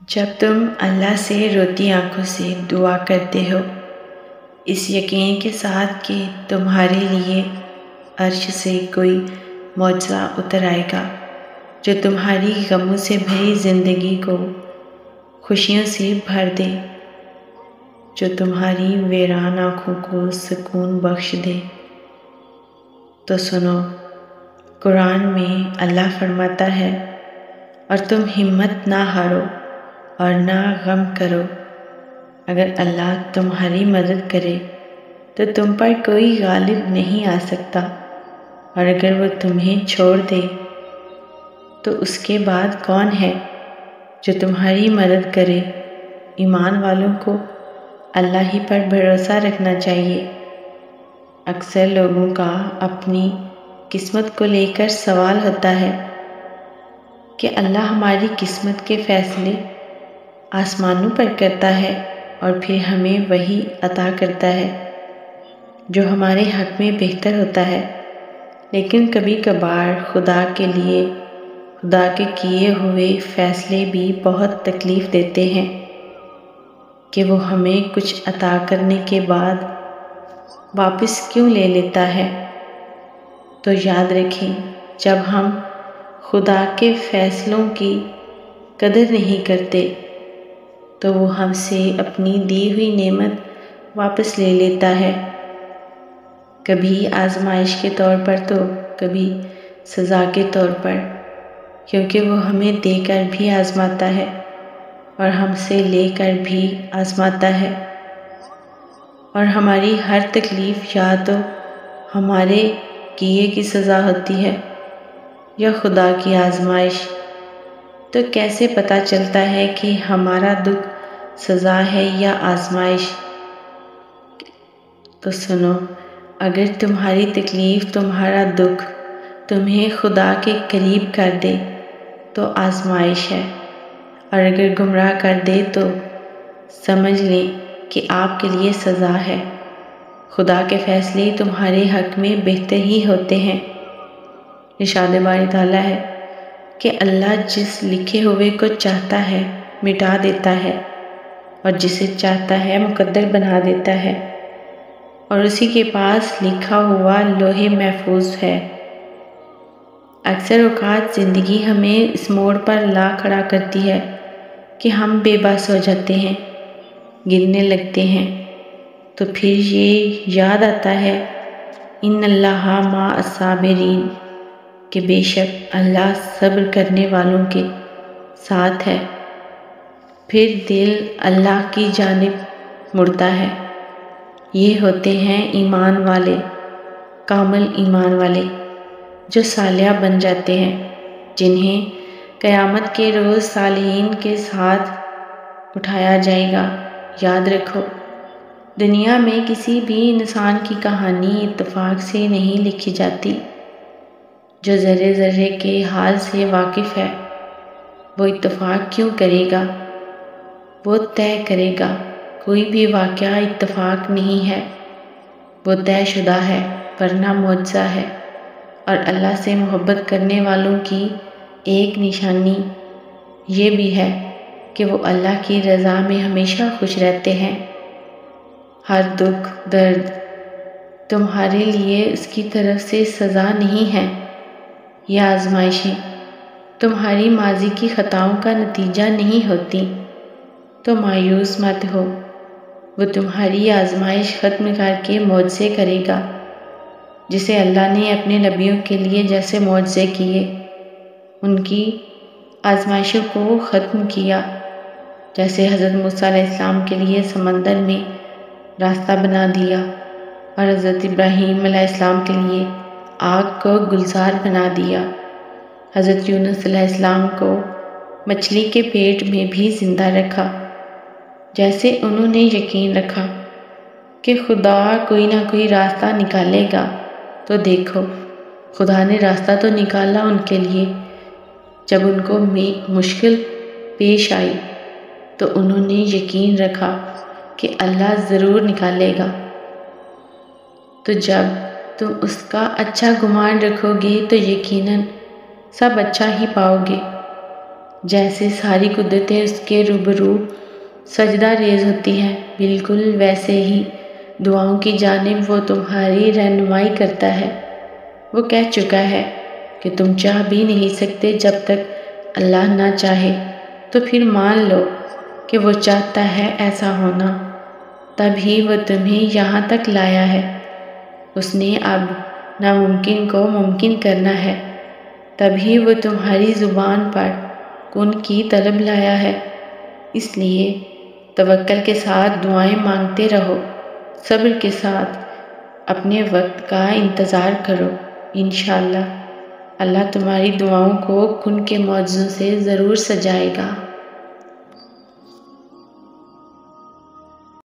جب تم اللہ سے روتی آنکھوں سے دعا کرتے ہو، اس یقین کے ساتھ کہ تمہارے لیے عرش سے کوئی معجزہ اتر آئے گا جو تمہاری غموں سے بھری زندگی کو خوشیوں سے بھر دے، جو تمہاری ویران آنکھوں کو سکون بخش دے، تو سنو، قرآن میں اللہ فرماتا ہے، اور تم ہمت نہ ہارو اور نہ غم کرو۔ اگر اللہ تمہاری مدد کرے تو تم پر کوئی غالب نہیں آ سکتا، اور اگر وہ تمہیں چھوڑ دے تو اس کے بعد کون ہے جو تمہاری مدد کرے؟ ایمان والوں کو اللہ ہی پر بھروسہ رکھنا چاہیے۔ اکثر لوگوں کا اپنی قسمت کو لے کر سوال ہوتا ہے کہ اللہ ہماری قسمت کے فیصلے آسمانوں پر کرتا ہے اور پھر ہمیں وہی عطا کرتا ہے جو ہمارے حق میں بہتر ہوتا ہے، لیکن کبھی کبھار خدا کے کیے ہوئے فیصلے بھی بہت تکلیف دیتے ہیں کہ وہ ہمیں کچھ عطا کرنے کے بعد واپس کیوں لے لیتا ہے۔ تو یاد رکھیں، جب ہم خدا کے فیصلوں کی قدر نہیں کرتے تو وہ ہم سے اپنی دی ہوئی نعمت واپس لے لیتا ہے، کبھی آزمائش کے طور پر تو کبھی سزا کے طور پر، کیونکہ وہ ہمیں دے کر بھی آزماتا ہے اور ہم سے لے کر بھی آزماتا ہے، اور ہماری ہر تکلیف یا تو ہمارے کیے کی سزا ہوتی ہے یا خدا کی آزمائش۔ تو کیسے پتہ چلتا ہے کہ ہمارا دکھ سزا ہے یا آزمائش؟ تو سنو، اگر تمہاری تکلیف، تمہارا دکھ تمہیں خدا کے قریب کر دے تو آزمائش ہے، اور اگر گمراہ کر دے تو سمجھ لیں کہ آپ کے لیے سزا ہے۔ خدا کے فیصلے تمہارے حق میں بہتر ہی ہوتے ہیں۔ ارشاد باری تعالیٰ ہے کہ اللہ جس لکھے ہوئے کو چاہتا ہے مٹا دیتا ہے، اور جسے چاہتا ہے مقدر بنا دیتا ہے، اور اسی کے پاس لکھا ہوا لوح محفوظ ہے۔ اکثر اوقات زندگی ہمیں اس موڑ پر لا کھڑا کرتی ہے کہ ہم بے بس ہو جاتے ہیں، گرنے لگتے ہیں، تو پھر یہ یاد آتا ہے ان اللہ مع الصابرین، کہ بے شک اللہ صبر کرنے والوں کے ساتھ ہے۔ پھر دل اللہ کی جانب مڑتا ہے۔ یہ ہوتے ہیں ایمان والے، کامل ایمان والے، جو صالح بن جاتے ہیں، جنہیں قیامت کے روز صالحین کے ساتھ اٹھایا جائے گا۔ یاد رکھو، دنیا میں کسی بھی انسان کی کہانی اتفاق سے نہیں لکھی جاتی۔ جو ذرے ذرے کے حال سے واقف ہے وہ اتفاق کیوں کرے گا؟ وہ طے کرے گا۔ کوئی بھی واقعہ اتفاق نہیں ہے، وہ طے شدہ ہے، ورنہ معجزہ ہے۔ اور اللہ سے محبت کرنے والوں کی ایک نشانی یہ بھی ہے کہ وہ اللہ کی رضا میں ہمیشہ خوش رہتے ہیں۔ ہر دکھ درد تمہارے لیے اس کی طرف سے سزا نہیں ہے، یہ آزمائشیں تمہاری ماضی کی خطاؤں کا نتیجہ نہیں ہوتی۔ تو مایوس مت ہو، وہ تمہاری آزمائش ختم کر کے معجزے کرے گا، جسے اللہ نے اپنے نبیوں کے لیے جیسے معجزے کیے، ان کی آزمائشوں کو ختم کیا، جیسے حضرت موسیٰ علیہ السلام کے لیے سمندر میں راستہ بنا دیا، اور حضرت ابراہیم علیہ السلام کے لیے آگ کو گلزار بنا دیا، حضرت یونس علیہ السلام کو مچھلی کے پیٹ میں بھی زندہ رکھا۔ جیسے انہوں نے یقین رکھا کہ خدا کوئی نہ کوئی راستہ نکالے گا، تو دیکھو خدا نے راستہ تو نکالا ان کے لیے۔ جب ان کو مشکل پیش آئی تو انہوں نے یقین رکھا کہ اللہ ضرور نکالے گا۔ تو جب تم اس کا اچھا گمان رکھو گے تو یقیناً سب اچھا ہی پاؤ گے۔ جیسے ساری قدرتیں اس کے روبرو سجدہ ریز ہوتی ہیں، بالکل ویسے ہی دعاؤں کی جانب وہ تمہاری رہنمائی کرتا ہے۔ وہ کہہ چکا ہے کہ تم چاہ بھی نہیں سکتے جب تک اللہ نہ چاہے، تو پھر مان لو کہ وہ چاہتا ہے ایسا ہونا، تب ہی وہ تمہیں یہاں تک لایا ہے۔ اس نے اب ناممکن کو ممکن کرنا ہے، تبھی وہ تمہاری زبان پر کن کی طلب لایا ہے۔ اس لیے توکل کے ساتھ دعائیں مانگتے رہو، صبر کے ساتھ اپنے وقت کا انتظار کرو۔ انشاءاللہ اللہ تمہاری دعاؤں کو کن کے معجزوں سے ضرور سجائے گا۔